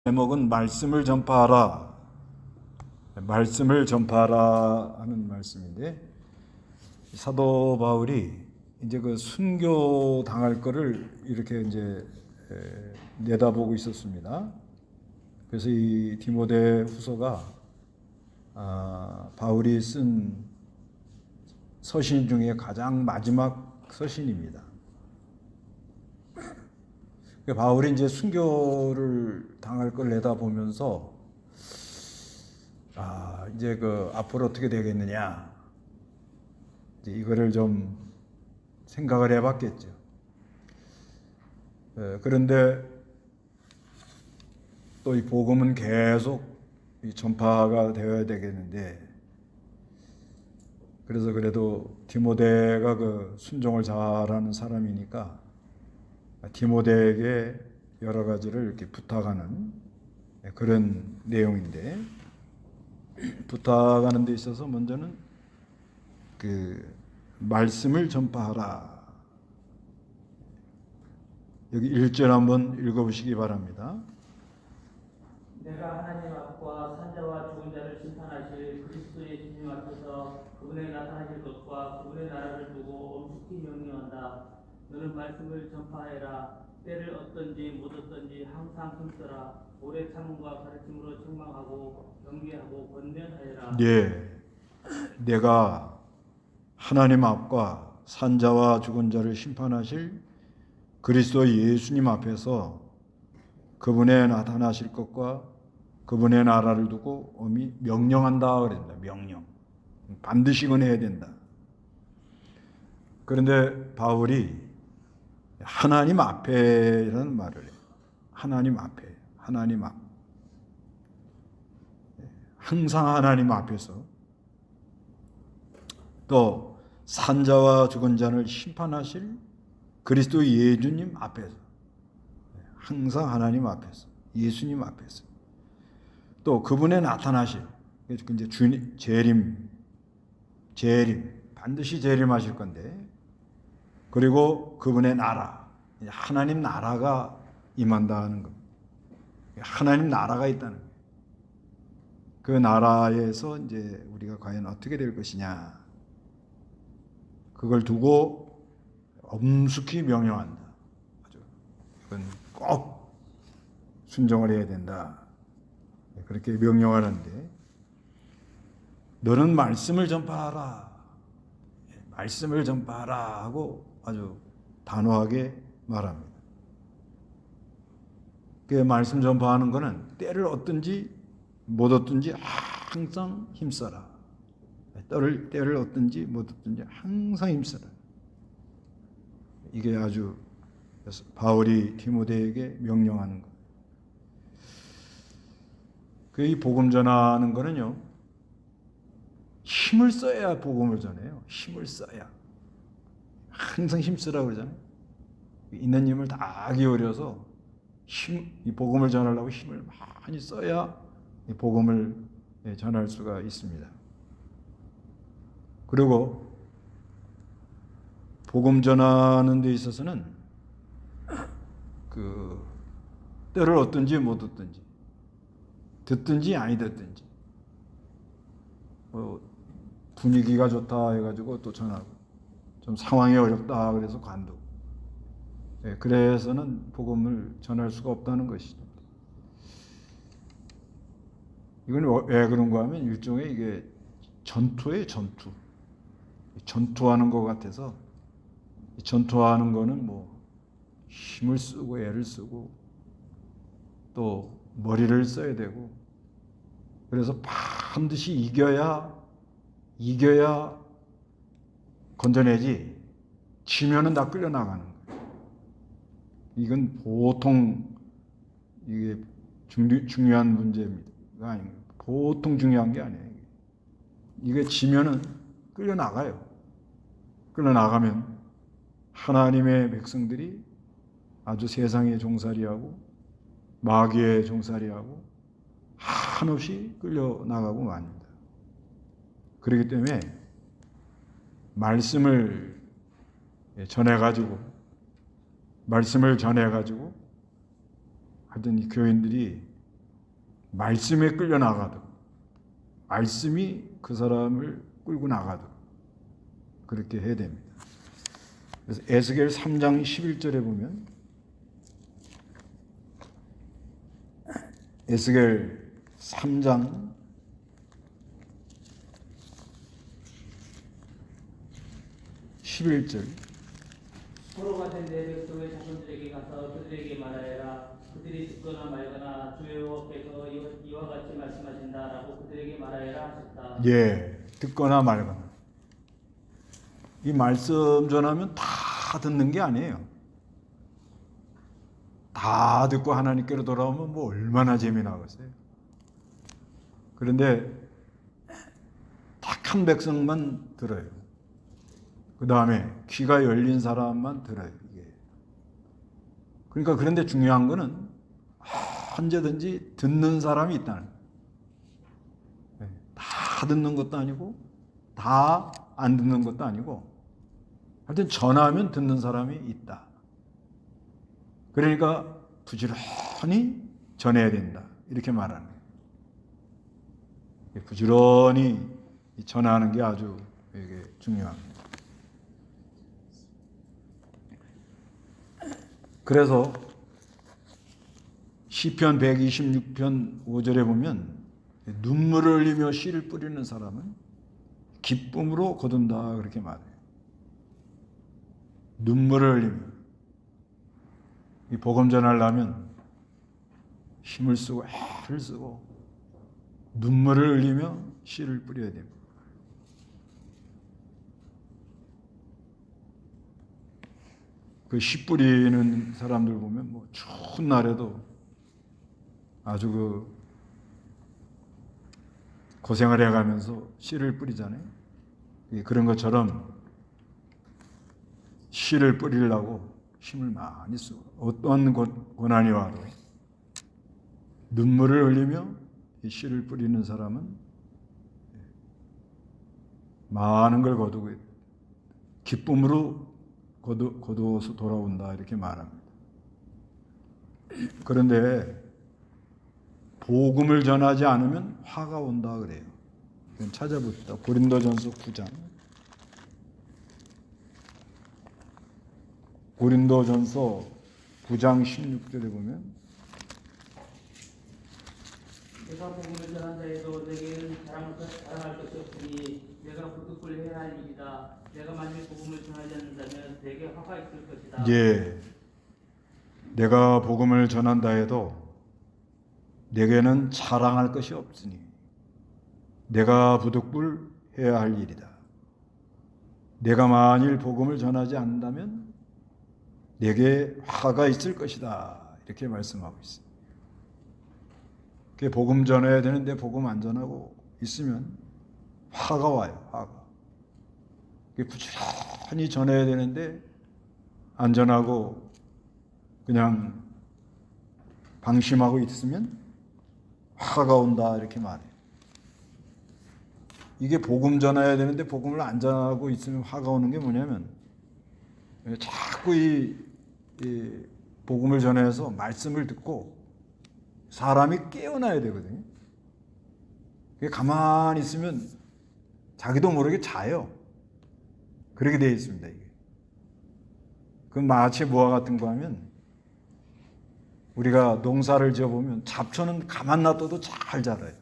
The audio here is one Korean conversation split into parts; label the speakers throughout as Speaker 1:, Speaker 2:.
Speaker 1: 제목은 말씀을 전파하라. 말씀을 전파하라 하는 말씀인데, 사도 바울이 이제 그 순교 당할 거를 이렇게 이제 내다보고 있었습니다. 그래서 이 디모데 후서가 바울이 쓴 서신 중에 가장 마지막 서신입니다. 바울이 이제 순교를 당할 걸 내다보면서 이제 그 앞으로 어떻게 되겠느냐, 이제 이거를 좀 생각을 해봤겠죠. 그런데 또 이 복음은 계속 이 전파가 되어야 되겠는데, 그래서 그래도 디모데가 그 순종을 잘하는 사람이니까 디모데에게 여러 가지를 이렇게 부탁하는 그런 내용인데, 부탁하는 데 있어서 먼저는 그 말씀을 전파하라. 여기 1절 한번 읽어보시기 바랍니다.
Speaker 2: 내가 하나님 앞과 산자와 죽은 자를 심판하실 그리스도 예수님 앞에서 그분의 나타나실 것과 그분의 나라를 두고 엄숙히 명령한다. 너는 말씀을 전파하라. 때를 얻든지 못 얻든지 항상 힘써라. 오래 참음과 가르침으로 책망하고 경계하고 권면하여라.
Speaker 1: 예, 내가 하나님 앞과 산자와 죽은 자를 심판하실 그리스도 예수님 앞에서 그분의 나타나실 것과 그분의 나라를 두고 엄히 명령한다 그랬다. 명령. 반드시 이건 해야 된다. 그런데 바울이 하나님 앞에라는 말을 해요. 하나님 앞에, 하나님 앞. 항상 하나님 앞에서, 또 산자와 죽은 자를 심판하실 그리스도 예수님 앞에서, 항상 하나님 앞에서, 예수님 앞에서, 또 그분의 나타나실, 이제 주님 재림 반드시 재림하실 건데, 그리고 그분의 나라, 하나님 나라가 임한다는 것. 하나님 나라가 있다는 것. 그 나라에서 이제 우리가 과연 어떻게 될 것이냐, 그걸 두고 엄숙히 명령한다. 이건 꼭 순종을 해야 된다. 그렇게 명령하는데, 너는 말씀을 전파하라. 말씀을 전파하라 하고 아주 단호하게 말합니다. 그 말씀 전파하는 것은 때를 얻든지 못 얻든지 항상 힘써라. 때를 얻든지 못 얻든지 항상 힘써라. 이게 아주 바울이 디모데에게 명령하는 것. 이 복음 전하는 거는요, 힘을 써야 복음을 전해요. 힘을 써야. 항상 힘쓰라고 그러잖아요. 있는 힘을 다 기울여서 이 복음을 전하려고 힘을 많이 써야 이 복음을 전할 수가 있습니다. 그리고 복음 전하는 데 있어서는 그 때를 얻든지 못 얻든지, 듣든지 아니 듣든지, 분위기가 좋다 해가지고 또 전하고, 좀 상황이 어렵다 그래서 관두고, 그래서는 복음을 전할 수가 없다는 것이죠. 이건 왜 그런가 하면 일종의 이게 전투예요, 전투. 전투하는 것 같아서, 전투하는 거는 뭐 힘을 쓰고 애를 쓰고 또 머리를 써야 되고, 그래서 반드시 이겨야 건져내지, 지면은 다 끌려나가는 거예요. 이건 보통 이게 중요한 문제입니다. 아닙니다. 보통 중요한 게 아니에요. 이게 지면은 끌려나가요. 끌려나가면 하나님의 백성들이 아주 세상에 종살이하고 마귀의 종살이하고 한없이 끌려나가고 맙니다. 그렇기 때문에 말씀을 전해가지고 하여튼 이 교인들이 말씀에 끌려 나가도록, 말씀이 그 사람을 끌고 나가도록 그렇게 해야 됩니다. 그래서 에스겔 3장 11절에 보면, 에스겔 3장 11절,
Speaker 2: 포로가 된 내 백성의 자손들에게 가서 그들에게 말하여라. 그들이 듣거나 말거나 주의 여호와께서 이와 같이 말씀하신다라고 그들에게 말하여라 하셨다.
Speaker 1: 예, 듣거나 말거나. 이 말씀 전하면 다 듣는 게 아니에요. 다 듣고 하나님께로 돌아오면 뭐 얼마나 재미나겠어요. 그런데 택한 백성만 들어요. 그 다음에 귀가 열린 사람만 들어요. 이게. 그러니까 그런데 중요한 거는 언제든지 듣는 사람이 있다는 거예요. 다 듣는 것도 아니고 다 안 듣는 것도 아니고 하여튼 전하면 듣는 사람이 있다. 그러니까 부지런히 전해야 된다. 이렇게 말하는 거예요. 부지런히 전하는 게 아주 이게 중요합니다. 그래서 시편 126편 5절에 보면 눈물을 흘리며 씨를 뿌리는 사람은 기쁨으로 거둔다 그렇게 말해요. 눈물을 흘리며 이 복음 전하려면 힘을 쓰고 애를 쓰고 눈물을 흘리며 씨를 뿌려야 됩니다. 그 씨 뿌리는 사람들 보면 뭐 추운 날에도 아주 그 고생을 해가면서 씨를 뿌리잖아요. 그런 것처럼 씨를 뿌리려고 힘을 많이 쓰고 어떤 고난이 와도 눈물을 흘리며 이 씨를 뿌리는 사람은 많은 걸 거두고 기쁨으로 거두어서 돌아온다 이렇게 말합니다. 그런데 복음을 전하지 않으면 화가 온다 그래요. 찾아봅시다. 고린도전서 9장. 고린도전서 9장 16절에 보면
Speaker 2: 내가 복음을 전한다 해도 내게는 자랑할 것이 없으니 내가 부득불 해야 할 일이다. 내가 만일 복음을 전하지 않는다면 내게 화가 있을 것이다.
Speaker 1: 예, 내가 복음을 전한다 해도 내게는 자랑할 것이 없으니 내가 부득불 해야 할 일이다. 내가 만일 복음을 전하지 않는다면 내게 화가 있을 것이다. 이렇게 말씀하고 있습니다. 복음 전해야 되는데 복음 안 전하고 있으면 화가 와요. 화가. 부지런히 전해야 되는데 안 전하고 그냥 방심하고 있으면 화가 온다 이렇게 말해요. 이게 복음 전해야 되는데 복음을 안 전하고 있으면 화가 오는 게 뭐냐면 자꾸 이 복음을 전해서 말씀을 듣고 사람이 깨어나야 되거든요. 가만히 있으면 자기도 모르게 자요. 그렇게 되어 있습니다. 이게. 그 마치 뭐와 같은 거 하면 우리가 농사를 지어보면 잡초는 가만 놔둬도 잘 자라요.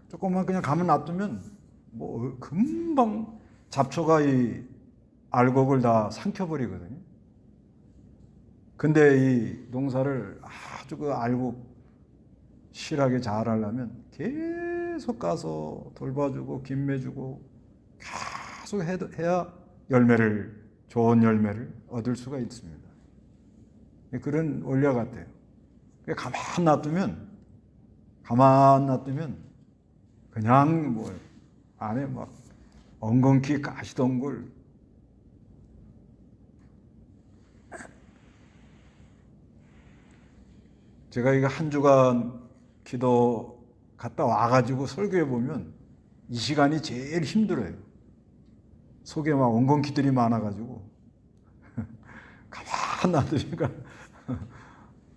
Speaker 1: 조금만 그냥 가만 놔두면 뭐 금방 잡초가 이 알곡을 다 삼켜버리거든요. 근데 이 농사를 아주 그 알곡 실하게 자라려면 계속 가서 돌봐주고 김매주고 계속 해야 좋은 열매를 얻을 수가 있습니다. 그런 원리와 같아요. 가만 놔두면 그냥 뭐 안에 막 엉겅퀴 가시덩굴 제가 이거 한 주간 기도 갔다 와가지고 설교해 보면 이 시간이 제일 힘들어요. 속에 막 엉겅퀴들이 많아가지고 가만 놔두니까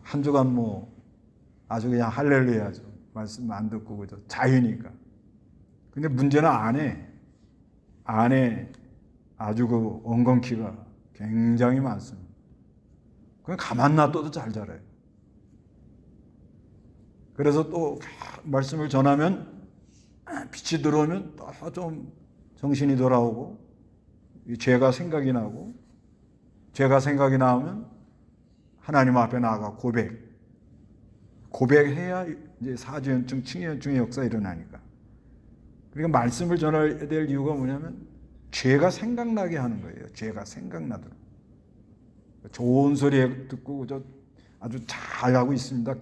Speaker 1: 한 주간 뭐 아주 그냥 할렐루야죠. 말씀 안 듣고 그저 자유니까. 근데 문제는 안에 아주 그 엉겅퀴가 굉장히 많습니다. 그냥 가만 놔둬도 잘 자라요. 그래서 또 말씀을 전하면 빛이 들어오면 또 좀 정신이 돌아오고 죄가 생각이 나고 죄가 생각이 나오면 하나님 앞에 나아가 고백해야 이제 사주현증, 칭의현증의 역사 일어나니까. 그러니까 말씀을 전해야 될 이유가 뭐냐면 죄가 생각나게 하는 거예요. 죄가 생각나도록. 좋은 소리 듣고 아주 잘하고 있습니다.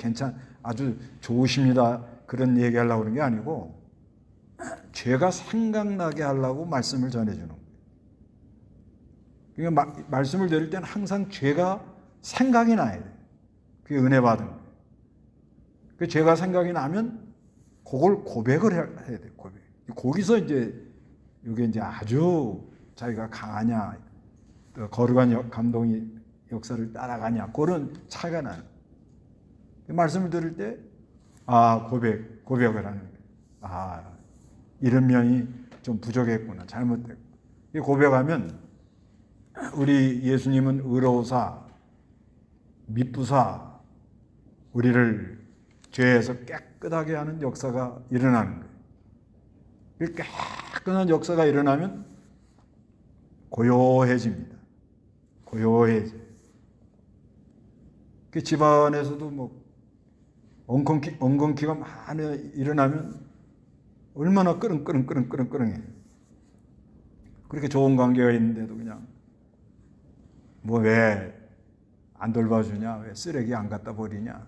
Speaker 1: 아주 좋으십니다. 그런 얘기하려고 그런 게 아니고 죄가 생각나게 하려고 말씀을 전해주는 거예요. 그러니까 말씀을 드릴 때는 항상 죄가 생각이 나야 돼요. 그게 은혜 받은 거예요. 그 죄가 생각이 나면 그걸 고백을 해야 돼요. 고백. 거기서 이게 이제 아주 자기가 강하냐, 거룩한 감동이 역사를 따라가냐, 그런 차이가 나요. 말씀을 들을 때, 고백을 하는 거예요. 이런 면이 좀 부족했구나, 잘못됐구나. 고백하면, 우리 예수님은 의로우사, 미쁘사, 우리를 죄에서 깨끗하게 하는 역사가 일어나는 거예요. 깨끗한 역사가 일어나면 고요해집니다. 고요해져. 그 집안에서도 뭐 엉겅퀴가 많이 일어나면 얼마나 끄릉끄릉해. 그렇게 좋은 관계가 있는데도 그냥 뭐 왜 안 돌봐주냐, 왜 쓰레기 안 갖다 버리냐,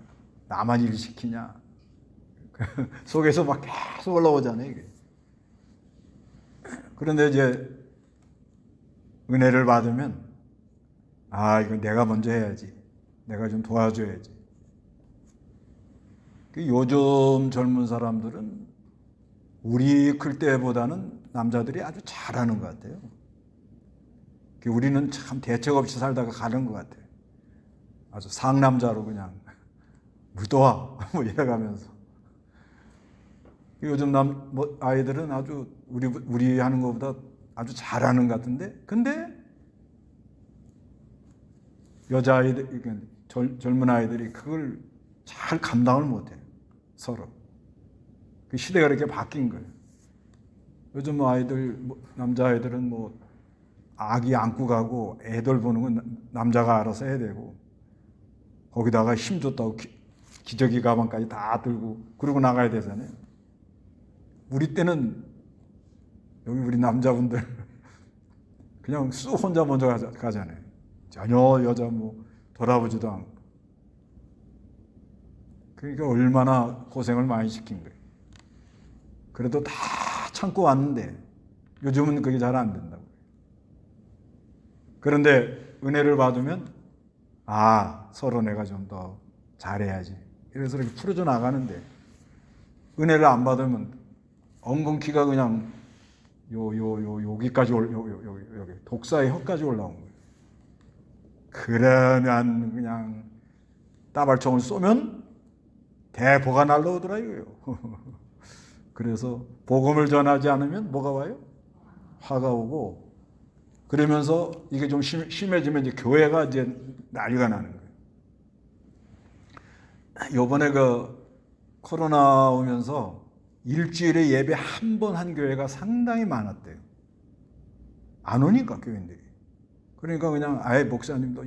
Speaker 1: 나만 일 시키냐. 속에서 막 계속 올라오잖아요, 이게. 그런데 이제 은혜를 받으면 이거 내가 먼저 해야지. 내가 좀 도와줘야지. 요즘 젊은 사람들은 우리 클 때보다는 남자들이 아주 잘하는 것 같아요. 우리는 참 대책 없이 살다가 가는 것 같아요. 아주 상남자로 그냥 무도와 뭐 이래가면서. 요즘 아이들은 아주 우리 하는 것보다 아주 잘하는 것 같은데, 근데 여자아이들, 젊은 아이들이 그걸 잘 감당을 못해요. 서로. 그 시대가 이렇게 바뀐 거예요. 요즘 남자아이들은 아기 안고 가고 애들 보는 건 남자가 알아서 해야 되고, 거기다가 힘 줬다고 기저귀 가방까지 다 들고 그러고 나가야 되잖아요. 우리 때는 여기 우리 남자분들 그냥 쑥 혼자 먼저 가잖아요. 전혀 여자 돌아보지도 않고. 그러니까 얼마나 고생을 많이 시킨 거예요. 그래도 다 참고 왔는데 요즘은 그게 잘 안 된다고. 그런데 은혜를 받으면 서로 내가 좀 더 잘해야지. 이래서 이렇게 풀어져 나가는데 은혜를 안 받으면 엉겅퀴가 그냥 여기까지 여기 독사의 혀까지 올라온 거예요. 그러면 그냥 따발총을 쏘면 대포가 날라오더라 이거예요. 그래서 복음을 전하지 않으면 뭐가 와요? 화가 오고, 그러면서 이게 좀 심해지면 이제 교회가 이제 난리가 나는 거예요. 요번에 코로나 오면서 일주일에 예배 한 번 한 교회가 상당히 많았대요. 안 오니까 교인들이. 그러니까 그냥 목사님도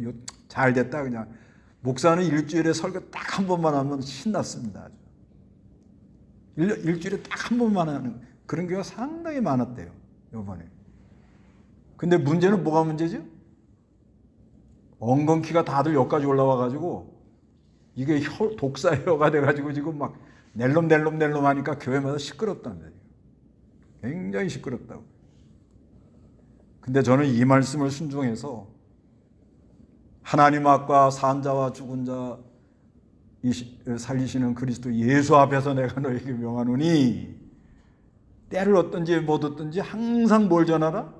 Speaker 1: 잘 됐다 그냥. 목사는 일주일에 설교 딱 한 번만 하면 신났습니다. 아주. 일주일에 딱 한 번만 하는 그런 교회가 상당히 많았대요. 요번에. 근데 문제는 뭐가 문제죠? 엉겅퀴가 다들 여기까지 올라와가지고 이게 독사혀가 돼가지고 지금 막 낼름 하니까 교회마다 시끄럽다는 거예요. 굉장히 시끄럽다고. 근데 저는 이 말씀을 순종해서 하나님 앞과 산자와 죽은 자 살리시는 그리스도 예수 앞에서 내가 너에게 명하노니 때를 얻든지 못 얻든지 항상 뭘 전하라?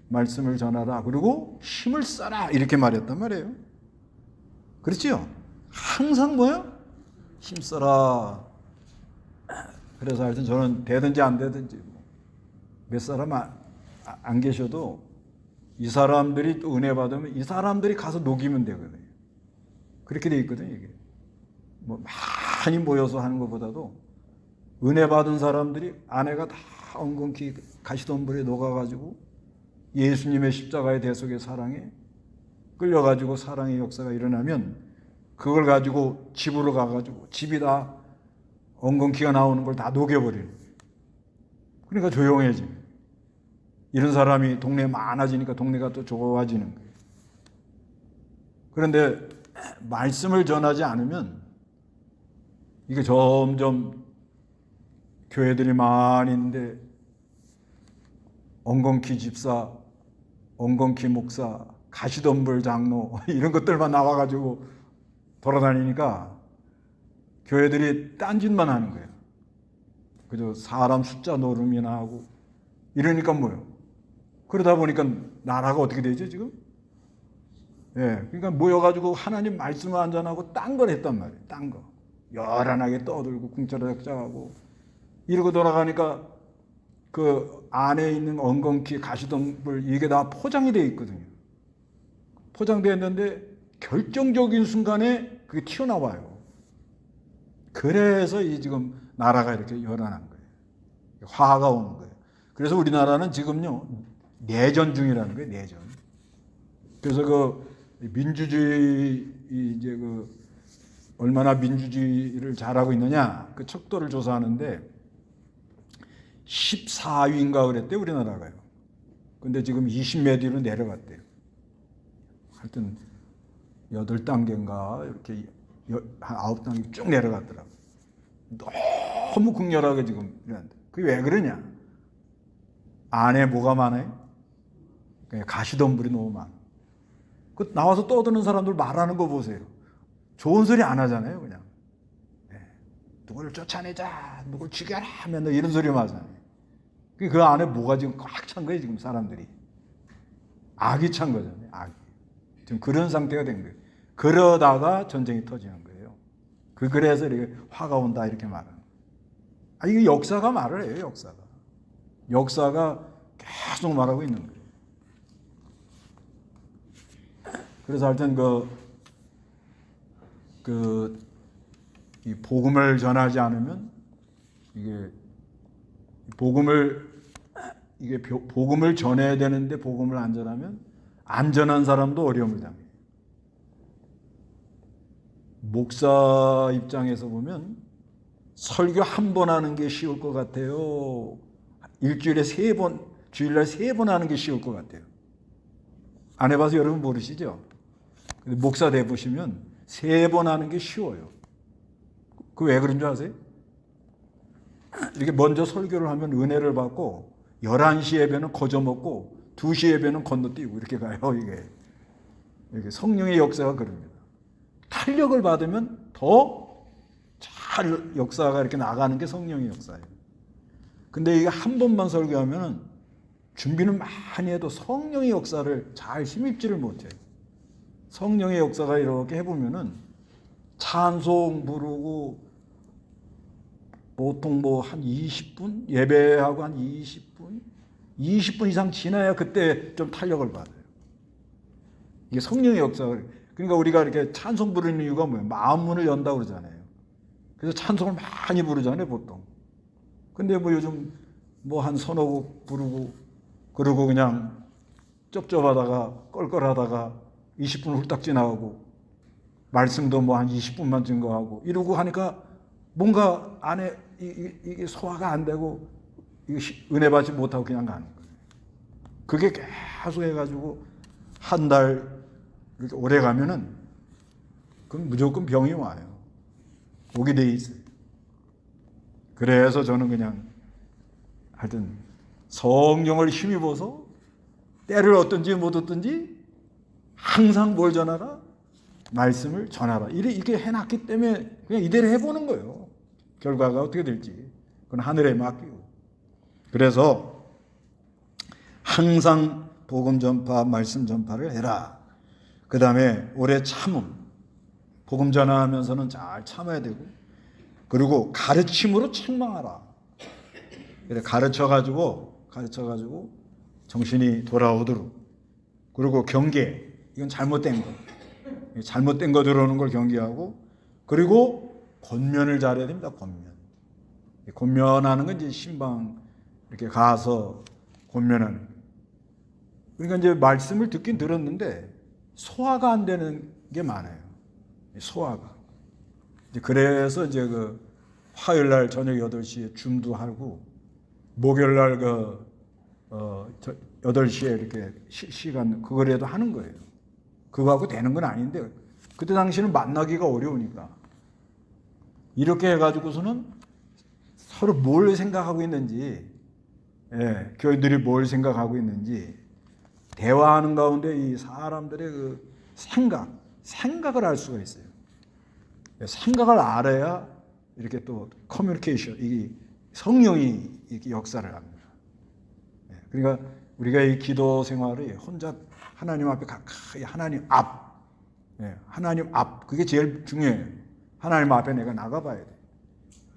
Speaker 1: 말씀을 전하라. 그리고 힘을 써라. 이렇게 말했단 말이에요. 그렇지요? 항상 뭐요? 힘써라. 그래서 하여튼 저는 되든지 안 되든지 몇 사람 안 계셔도 이 사람들이 또 은혜 받으면 이 사람들이 가서 녹이면 되거든요. 그렇게 돼 있거든요, 이게. 뭐 많이 모여서 하는 것보다도 은혜 받은 사람들이 아내가 다 엉겅퀴 가시덤불에 녹아가지고 예수님의 십자가의 대속의 사랑에 끌려가지고 사랑의 역사가 일어나면 그걸 가지고 집으로 가가지고 집이 다 엉겅퀴가 나오는 걸 다 녹여버리는 거예요. 그러니까 조용해지는. 이런 사람이 동네에 많아지니까 동네가 또 좋아지는 거예요. 그런데 말씀을 전하지 않으면 이게 점점 교회들이 많이 있는데 엉겅퀴 집사, 엉겅퀴 목사, 가시덤불 장로 이런 것들만 나와가지고 돌아다니니까 교회들이 딴짓만 하는 거예요. 그저 사람 숫자 노름이나 하고 이러니까 뭐예요? 그러다 보니까 나라가 어떻게 되죠 지금? 예, 그러니까 모여가지고 하나님 말씀을 안전하고 딴 걸 했단 말이에요. 딴 거. 요란하게 떠들고 궁짜라작하고 이러고 돌아가니까 그 안에 있는 엉겅퀴 가시덤불 이게 다 포장이 되어 있거든요. 포장되어 있는데 결정적인 순간에 그게 튀어나와요. 그래서 이 지금 나라가 이렇게 요란한 거예요. 화가 오는 거예요. 그래서 우리나라는 지금요 내전 중이라는 거예요. 내전. 그래서 그 민주주의 이제 그 얼마나 민주주의를 잘하고 있느냐 그 척도를 조사하는데 14위인가 그랬대요 우리나라가요. 근데 지금 20몇 위로 내려갔대요. 하여튼 8단계인가 이렇게 한 9단계 쭉 내려갔더라고요. 너무 극렬하게 지금 이러는데 그게 왜 그러냐? 안에 뭐가 많아요? 그냥 가시덤불이 너무 많아. 그 나와서 떠드는 사람들 말하는 거 보세요. 좋은 소리 안 하잖아요, 그냥. 네. 누구를 쫓아내자, 누구를 죽여라 하면 이런 소리만 하잖아요. 그 안에 뭐가 지금 꽉 찬 거예요, 지금 사람들이. 악이 찬 거잖아요, 악이. 지금 그런 상태가 된 거예요. 그러다가 전쟁이 터지는 거예요. 그래서 이렇게 화가 온다 이렇게 말하는 거예요. 이게 역사가 말을 해요, 역사가. 역사가 계속 말하고 있는 거예요. 그래서 하여튼 이 복음을 전하지 않으면 이게 복음을 전해야 되는데 복음을 안 전하면 안전한 사람도 어려움을 당해요. 목사 입장에서 보면 설교 한 번 하는 게 쉬울 것 같아요. 일주일에 3번, 주일날 3번 하는 게 쉬울 것 같아요. 안 해봐서 여러분 모르시죠? 근데 목사 돼보시면 3번 하는 게 쉬워요. 그 왜 그런 줄 아세요? 이렇게 먼저 설교를 하면 은혜를 받고 11시 예배는 거저 먹고 2시 예배는 건너뛰고 이렇게 가요. 이게 성령의 역사가 그럽니다. 탄력을 받으면 더 잘 역사가 이렇게 나가는 게 성령의 역사예요. 근데 이게 한 번만 설교하면 준비는 많이 해도 성령의 역사를 잘 힘입지를 못해요. 성령의 역사가 이렇게 해보면은 찬송 부르고 보통 뭐 한 20분 예배하고 한 20분 이상 지나야 그때 좀 탄력을 받아요. 이게 성령의 역사가. 그러니까 우리가 이렇게 찬송 부르는 이유가 뭐예요? 마음문을 연다고 그러잖아요. 그래서 찬송을 많이 부르잖아요, 보통. 근데 뭐 요즘 뭐 한 서너 곡 부르고 그러고 그냥 쩝쩝하다가 껄껄하다가 20분 훌딱 지나가고 말씀도 뭐 한 20분만 증거하고 이러고 하니까 뭔가 안에 이게 소화가 안 되고 은혜 받지 못하고 그냥 가는 거예요. 그게 계속 해가지고 한 달 이렇게 오래 가면은 그럼 무조건 병이 와요. 오게 돼 있어요. 그래서 저는 그냥 하여튼 성령을 힘입어서 때를 얻든지 못 얻든지 항상 뭘 전하라? 말씀을 전하라. 이렇게 해놨기 때문에 그냥 이대로 해보는 거예요. 결과가 어떻게 될지 그건 하늘에 맡기고. 그래서 항상 복음 전파, 말씀 전파를 해라. 그 다음에 오래 참음. 복음 전하면서는 잘 참아야 되고 그리고 가르침으로 책망하라. 그래 가르쳐가지고 정신이 돌아오도록. 그리고 경계, 이건 잘못된 거. 잘못된 거 들어오는 걸 경계하고, 그리고 권면을 잘해야 됩니다. 권면하는 건 이제 신방 이렇게 가서 권면하는 거예요. 그러니까 이제 말씀을 듣긴 들었는데 소화가 안 되는 게 많아요. 소화가. 그래서 이제 그 화요일 날 저녁 8시에 줌도 하고, 목요일 날 8시에 이렇게 시간 그거라도 하는 거예요. 그거하고 되는 건 아닌데, 그때 당시는 만나기가 어려우니까 이렇게 해가지고서는 서로 뭘 생각하고 있는지, 교인들이 뭘 생각하고 있는지 대화하는 가운데 이 사람들의 그 생각을 알 수가 있어요. 생각을 알아야 이렇게 또 커뮤니케이션, 이 성령이 이렇게 역사를 합니다. 그러니까 우리가 이 기도 생활이 혼자 하나님 앞에 가까이 하나님 앞 그게 제일 중요해요. 하나님 앞에 내가 나가봐야 돼.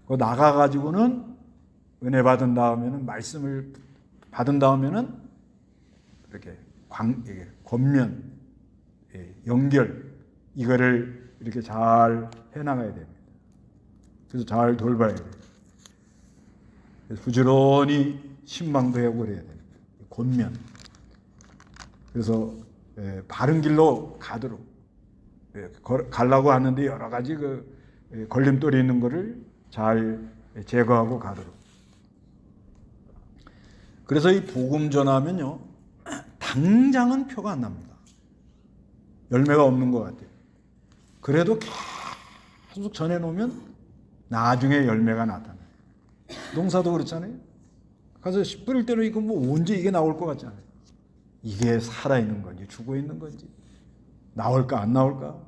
Speaker 1: 그 나가가지고는 은혜 받은 다음에는 말씀을 받은 다음에는 이렇게 권면, 연결 이거를 이렇게 잘 해나가야 됩니다. 그래서 잘 돌봐야 돼요. 그래서 부지런히 신방도 하고 그래야 됩니다. 권면. 그래서 바른 길로 가도록 가려고 하는데 여러 가지 걸림돌이 있는 것을 잘 제거하고 가도록. 그래서 이 복음 전하면요, 당장은 표가 안 납니다. 열매가 없는 것 같아요. 그래도 계속 전해놓으면 나중에 열매가 나타나요. 농사도 그렇잖아요. 가서 씨 뿌릴 때는 이거 뭐 언제 이게 나올 것 같잖아요. 이게 살아있는 건지 죽어 있는 건지 나올까 안 나올까.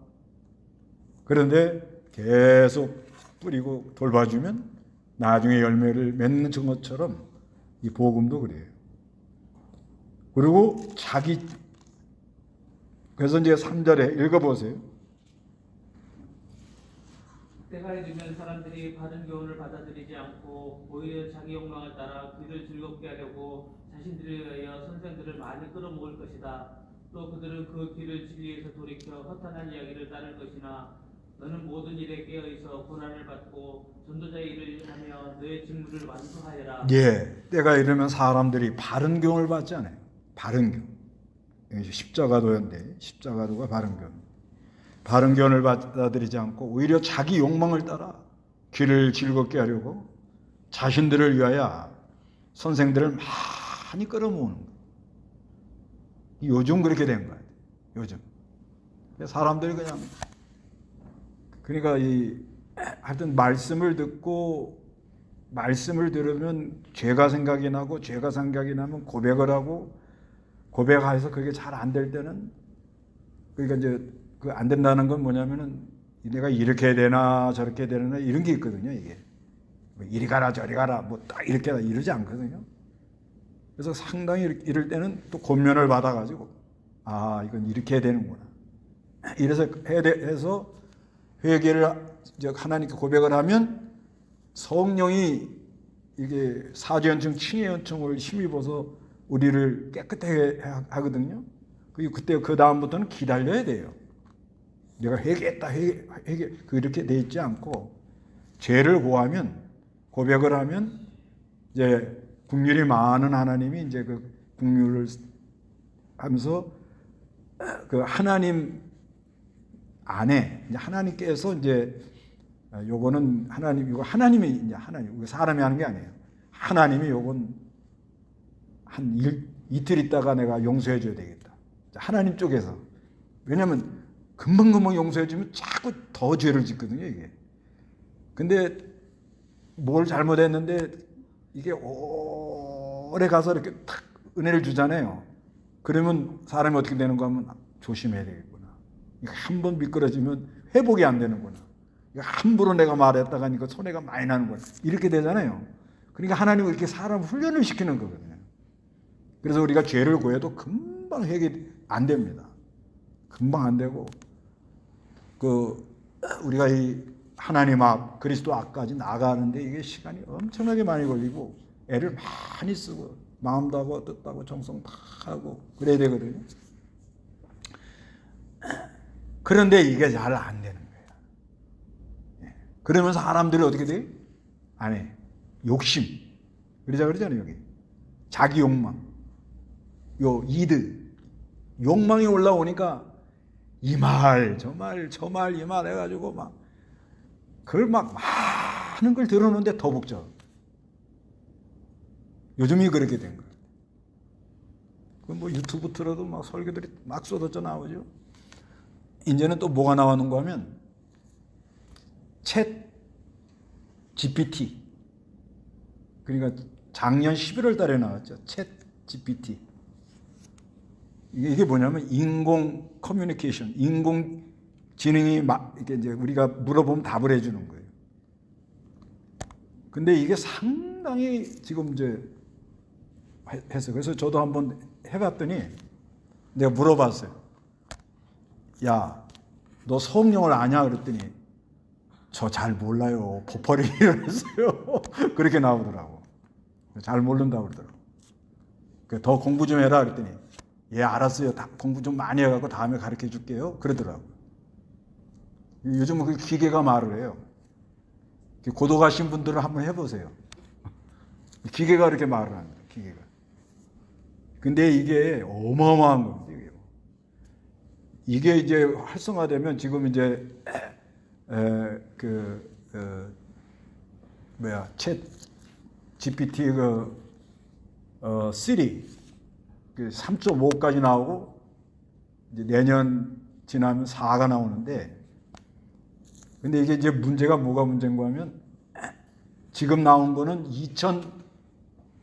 Speaker 1: 그런데 계속 뿌리고 돌봐주면 나중에 열매를 맺는 것처럼 이 복음도 그래요. 그리고 그래서 이제 3절에 읽어보세요.
Speaker 2: 때가 이르면 사람들이 바른 교훈을 받아들이지 않고 오히려 자기 욕망을 따라 그들을 즐겁게 하려고 자신들에 의하여 선생들을 많이 끌어모을 것이다. 또 그들은 그 길을 진리에서 돌이켜 허탄한 이야기를 따를 것이나 너는 모든 일에 깨어 있어 고난을 받고 전도자의 일을 하며 너의 직무를 완수하여라.
Speaker 1: 때가 이르면 사람들이 바른 교훈을 받지 않아요. 바른 교훈. 십자가도인데 십자가도가 바른 교훈. 바른 교훈을 받아들이지 않고 오히려 자기 욕망을 따라 길을 즐겁게 하려고 자신들을 위하여 선생들을 많이 끌어모으는 거예요. 요즘 그렇게 된 거예요. 요즘 사람들이 그러니까 하여튼 말씀을 들으면 죄가 생각이 나고, 죄가 생각이 나면 고백을 하고, 고백해서 그게 잘 안 될 때는, 그러니까 이제 그 안 된다는 건 뭐냐면은 내가 이렇게 해야 되나 저렇게 해야 되나 이런 게 있거든요. 이게 이리 가라 저리 가라 뭐 딱 이렇게 이러지 않거든요. 그래서 상당히 이럴 때는 또 권면을 받아가지고 이건 이렇게 해야 되는구나. 이래서 해서 회개를 이제 하나님께 고백을 하면 성령이 이게 사죄연청, 칭의연청을 힘입어서 우리를 깨끗하게 하거든요. 그때 그 다음부터는 기다려야 돼요. 내가 회개했다, 회개 그렇게 돼 있지 않고 죄를 고백을 하면 이제 긍휼이 많은 하나님이 이제 그 긍휼을 하면서 그 하나님 안에 이제 하나님께서 이제 요거는 하나님이 이제 하나님 사람이 하는 게 아니에요. 하나님이 요건 한 이틀 있다가 내가 용서해 줘야 되겠다. 하나님 쪽에서. 왜냐하면 금방금방 용서해 주면 자꾸 더 죄를 짓거든요, 이게. 근데 뭘 잘못했는데 이게 오래 가서 이렇게 탁 은혜를 주잖아요. 그러면 사람이 어떻게 되는가 하면 조심해야 되겠구나. 한 번 미끄러지면 회복이 안 되는구나. 함부로 내가 말했다가 하니까 손해가 많이 나는구나. 이렇게 되잖아요. 그러니까 하나님은 이렇게 사람 훈련을 시키는 거거든요. 그래서 우리가 죄를 고해도 금방 회개 안 됩니다. 금방 안 되고, 우리가 하나님 앞, 그리스도 앞까지 나가는데 이게 시간이 엄청나게 많이 걸리고 애를 많이 쓰고 마음도 하고 뜻도 하고 정성 다 하고 그래야 되거든요. 그런데 이게 잘 안 되는 거예요. 그러면서 사람들이 어떻게 돼요? 안 해. 욕심. 그러잖아요, 여기. 자기 욕망. 요 이드. 욕망이 올라오니까 이 말, 저 말, 이 말 해가지고 막 그걸 막 많은 걸 들어놓는데 더 복잡. 요즘이 그렇게 된 거예요. 뭐 유튜브 틀어도 막 설교들이 막 쏟아져 나오죠. 이제는 또 뭐가 나오는가 하면 챗 GPT. 그러니까 작년 11월 달에 나왔죠. 챗 GPT. 이게 뭐냐면 인공 커뮤니케이션, 인공 지능이 막 이렇게 이제 우리가 물어보면 답을 해주는 거예요. 근데 이게 상당히 지금 이제 해서 그래서 저도 한번 해봤더니 내가 물어봤어요. 야, 너 성령을 아냐? 그랬더니 저 잘 몰라요. 버퍼링이 일어났어요. 그렇게 나오더라고. 잘 모른다고 그러더라고. 더 공부 좀 해라 그랬더니 예, 알았어요. 공부 좀 많이 해갖고 다음에 가르쳐 줄게요. 그러더라고. 요즘은 그 기계가 말을 해요. 고독하신 분들은 한번 해보세요. 기계가 이렇게 말을 합니다. 기계가. 근데 이게 어마어마한 겁니다. 이게 이제 활성화되면 지금 이제 챗 GPT 3 3.5까지 나오고 이제 내년 지나면 4가 나오는데 근데 이게 이제 문제가 뭐가 문제인가 하면 지금 나온 거는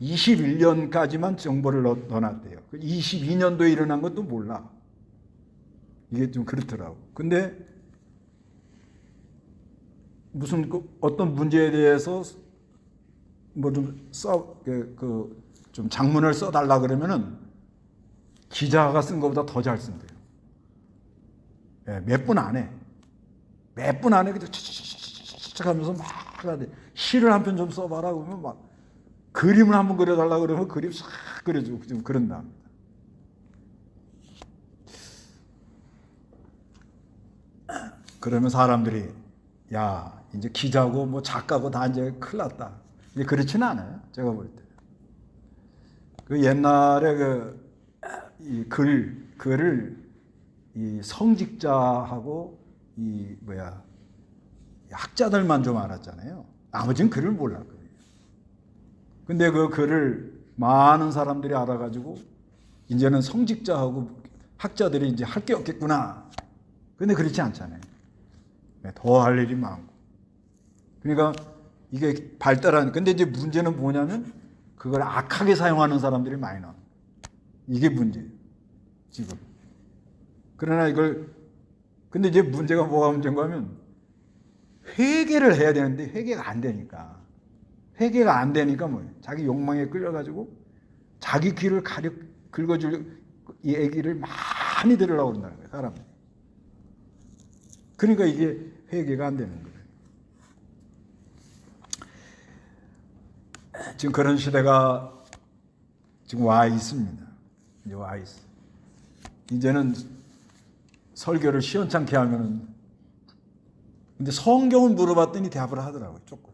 Speaker 1: 2021년까지만 정보를 넣어놨대요. 22년도에 일어난 것도 몰라. 이게 좀 그렇더라고. 근데 무슨 어떤 문제에 대해서 뭐 좀 좀 장문을 써달라 그러면은 기자가 쓴 것보다 더 잘 쓴대요. 예, 몇 분 안에. 몇 분 안에 그냥 착착착착 하면서 막 하는데 시를 한 편 좀 써봐라 그러면 막 그림을 한번 그려달라 그러면 그림 싹 그려주고 좀 그런다. 그러면 사람들이 야 이제 기자고 뭐 작가고 다 이제 큰일 났다. 이제 그렇지는 않아요. 제가 볼 때. 그 옛날에 이 글을 이 성직자하고 이 학자들만 좀 알았잖아요. 나머지는 글을 몰랐거든요. 근데 그 글을 많은 사람들이 알아가지고 이제는 성직자하고 학자들이 이제 할 게 없겠구나. 근데 그렇지 않잖아요. 더 할 일이 많고. 그러니까 이게 발달하는. 근데 이제 문제는 뭐냐면 그걸 악하게 사용하는 사람들이 많이 나와요. 이게 문제예요. 지금. 그러나 이걸 근데 이제 문제가 뭐가 문제인가 하면 회개를 해야 되는데 회개가 안 되니까. 회개가 안 되니까 뭐예요? 자기 욕망에 끌려가지고 자기 귀를 긁어줄 이 얘기를 많이 들으려고 그런다는 거예요. 사람들. 그러니까 이게 회개가 안 되는 거예요. 지금 그런 시대가 지금 와 있습니다. 이제 와 있어. 이제는 설교를 시원찮게 하면은 근데 성경을 물어봤더니 대답을 하더라고요. 조금.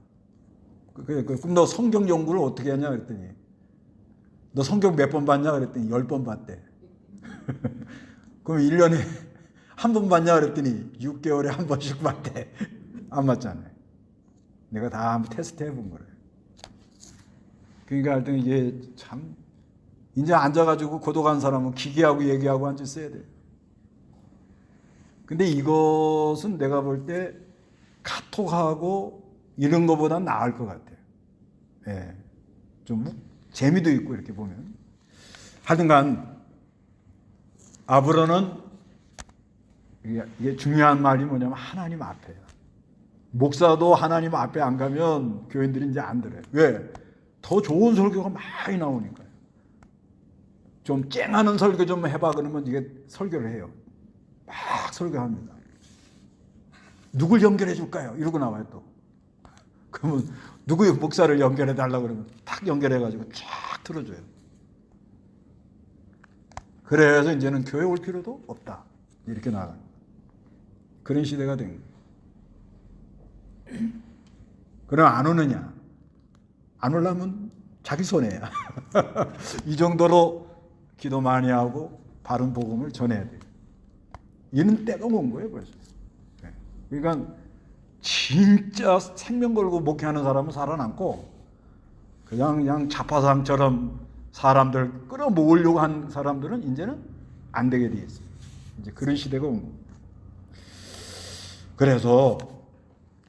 Speaker 1: 그럼 너 성경 연구를 어떻게 하냐 그랬더니 너 성경 몇 번 봤냐 그랬더니 10번 봤대. 그럼 1년에 한 번 봤냐 그랬더니 6개월에 한 번씩 봤대. 안 맞잖아요. 내가 다 한번 테스트 해본 거래요. 그러니까 하여튼 이게 참 이제 앉아가지고 고독한 사람은 기계하고 얘기하고 앉아 있어야 돼요. 근데 이것은 내가 볼 때 카톡하고 이런 거보단 나을 것 같아요. 예. 좀 재미도 있고 이렇게 보면. 하여튼간 아브라함은 이게 중요한 말이 뭐냐면 하나님 앞에요. 목사도 하나님 앞에 안 가면 교인들이 이제 안 들어요. 왜? 더 좋은 설교가 많이 나오니까요. 좀 쨍하는 설교 좀 해봐 그러면 이게 설교를 해요. 막 설교합니다. 누굴 연결해 줄까요? 이러고 나와요 또. 그러면 누구의 목사를 연결해 달라고 그러면 탁 연결해 가지고 쫙 틀어줘요. 그래서 이제는 교회 올 필요도 없다. 이렇게 나가는 그런 시대가 된 거예요. 그럼 안 오느냐? 안 오려면 자기 손해야. 이 정도로 기도 많이 하고 바른 복음을 전해야 돼요. 이는 때가 온 거예요, 벌써. 그러니까 진짜 생명 걸고 목회하는 사람은 살아남고 그냥 자파상처럼 사람들 끌어모으려고 한 사람들은 이제는 안 되게 돼 있어요. 이제 그런 시대가 온 거예요. 그래서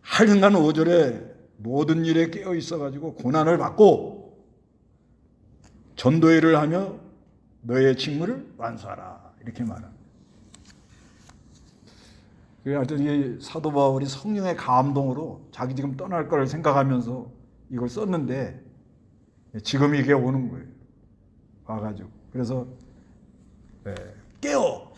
Speaker 1: 하여간 5절에 모든 일에 깨어 있어가지고 고난을 받고 전도일을 하며 너의 직무를 완수하라 이렇게 말합니다. 그래서 이 사도 바울이 성령의 감동으로 자기 지금 떠날 걸 생각하면서 이걸 썼는데 지금 이게 오는 거예요. 와가지고 그래서 깨어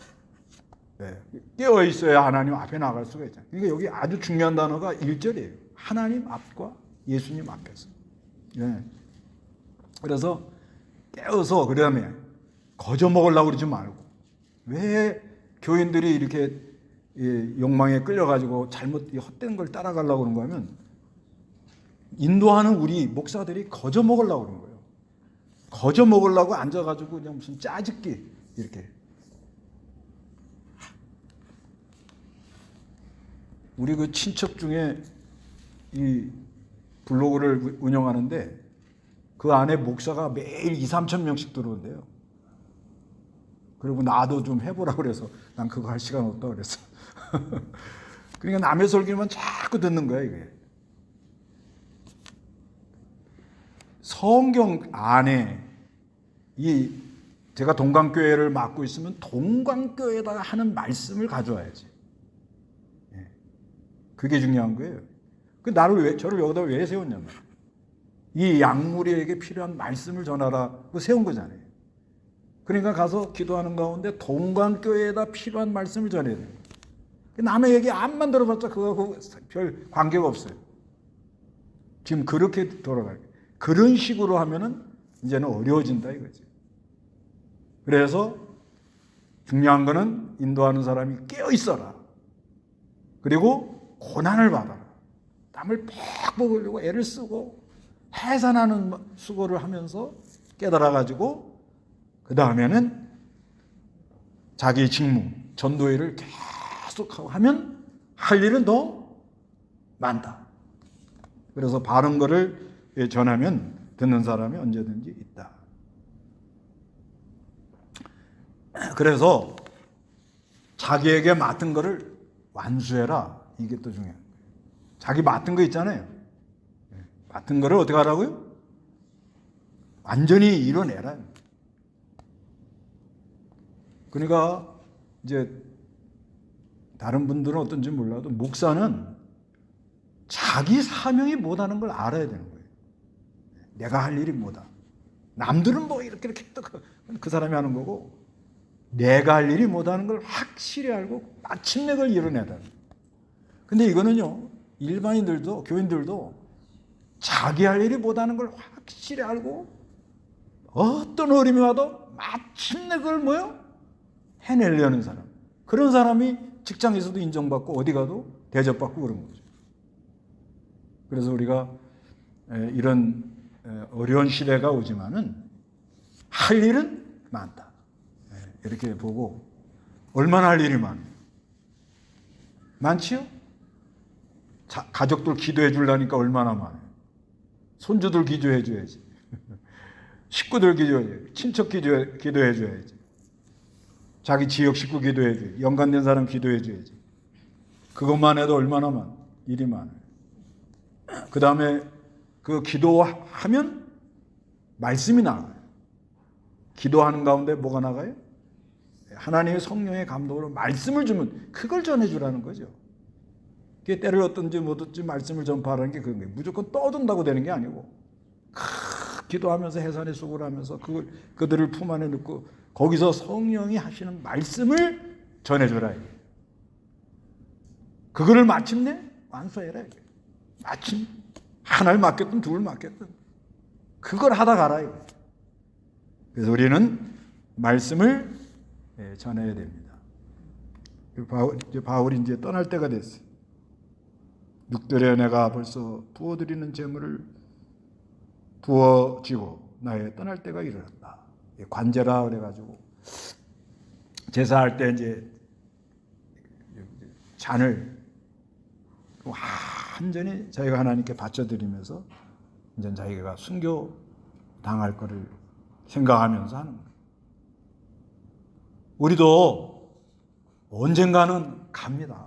Speaker 1: 있어야 하나님 앞에 나갈 수가 있잖아요. 그러니까 여기 아주 중요한 단어가 1절이에요. 하나님 앞과 예수님 앞에서. 그래서 깨어서 그다음에 거저 먹으려고 그러지 말고 왜 교인들이 이렇게 욕망에 끌려가지고 잘못 헛된 걸 따라가려고 그런 거면 인도하는 우리 목사들이 거저 먹으려고 그런 거예요. 거저 먹으려고 앉아가지고 그냥 무슨 짜집기 이렇게. 우리 그 친척 중에 이 블로그를 운영하는데 그 안에 목사가 매일 2-3천 명씩 들어온대요. 그리고 나도 좀 해보라고 그래서 난 그거 할 시간 없다 그랬어. 그러니까 남의 설교만 자꾸 듣는 거야 이게. 성경 안에 제가 동강교회를 맡고 있으면 동강교회에다가 하는 말씀을 가져와야지. 그게 중요한 거예요. 저를 여기다 왜 세웠냐면 이 약물에게 필요한 말씀을 전하라고 세운 거잖아요. 그러니까 가서 기도하는 가운데 동강교회에다 필요한 말씀을 전해야 돼요. 남의 얘기 암만 들어봤자 그거하고 별 관계가 없어요. 지금 그렇게 돌아가요. 그런 식으로 하면은 이제는 어려워진다 이거지. 그래서 중요한 거는 인도하는 사람이 깨어 있어라. 그리고 고난을 받아라. 땀을 팍 먹으려고 애를 쓰고 해산하는 수고를 하면서 깨달아가지고 그 다음에는 자기 직무, 전도일을 계속하고 하면 할 일은 더 많다. 그래서 바른 거를 전하면 듣는 사람이 언제든지 있다. 그래서 자기에게 맡은 거를 완수해라. 이게 또 중요해요. 자기 맡은 거 있잖아요. 맡은 거를 어떻게 하라고요? 완전히 이뤄내라. 그러니까 이제 다른 분들은 어떤지 몰라도 목사는 자기 사명이 뭐다는 걸 알아야 되는 거예요. 내가 할 일이 뭐다. 남들은 뭐 이렇게 또 그 사람이 하는 거고 내가 할 일이 뭐다는 걸 확실히 알고 마침내 그걸 이뤄내다. 근데 이거는요 일반인들도 교인들도 자기 할 일이 뭐다는 걸 확실히 알고 어떤 어려움이 와도 마침내 그걸 해내려는 사람. 그런 사람이 직장에서도 인정받고 어디 가도 대접받고 그런 거죠. 그래서 우리가 이런 어려운 시대가 오지만은 할 일은 많다. 이렇게 보고 얼마나 할 일이 많지요? 가족들 기도해 주려니까 얼마나 많아요. 손주들 기도해 줘야지. 식구들 기도해, 친척 기도해 줘야지. 자기 지역 식구 기도해 줘야지. 연관된 사람 기도해 줘야지. 그것만 해도 얼마나 일이 많아요. 그 다음에 그 기도하면 말씀이 나가요. 기도하는 가운데 뭐가 나가요? 하나님의 성령의 감동으로 말씀을 주면 그걸 전해주라는 거죠. 그게 때를 얻든지 못 얻든지 말씀을 전파하는 게 그런 거예요. 무조건 떠든다고 되는 게 아니고 기도하면서 해산의 수고를 하면서 그들을 품 안에 넣고 거기서 성령이 하시는 말씀을 전해줘라. 그거를 마침내 완수해라. 마침 하나를 맡겼든 둘을 맡겼든 그걸 하다 가라. 그래서 우리는 말씀을 전해야 됩니다. 바울이 이제 떠날 때가 됐어요. 6들의 내가 벌써 부어드리는 제물을 부어지고 나의 떠날 때가 이르렀다. 관제라 그래가지고 제사할 때 이제 잔을 완전히 자기가 하나님께 바쳐드리면서 이제 자기가 순교 당할 거를 생각하면서 하는 거예요. 우리도 언젠가는 갑니다.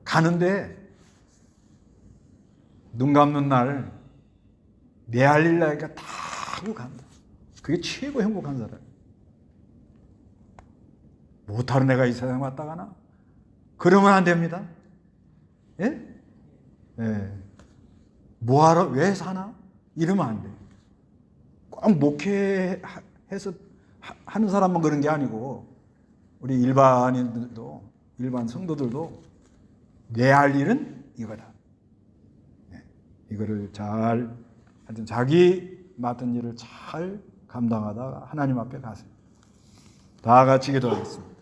Speaker 1: 가는데 눈 감는 날 내 할 일 나니까 다 하고 간다. 그게 최고 행복한 사람. 못하러 내가 이 세상 왔다 가나? 그러면 안 됩니다. 예? 예. 뭐하러 왜 사나? 이러면 안 돼. 꼭 목회해서 하는 사람만 그런 게 아니고 우리 일반인들도 일반 성도들도 내 할 일은 이거다. 이거를 잘 하여튼 자기 맡은 일을 잘 감당하다가 하나님 앞에 가세요. 다 같이 기도하겠습니다.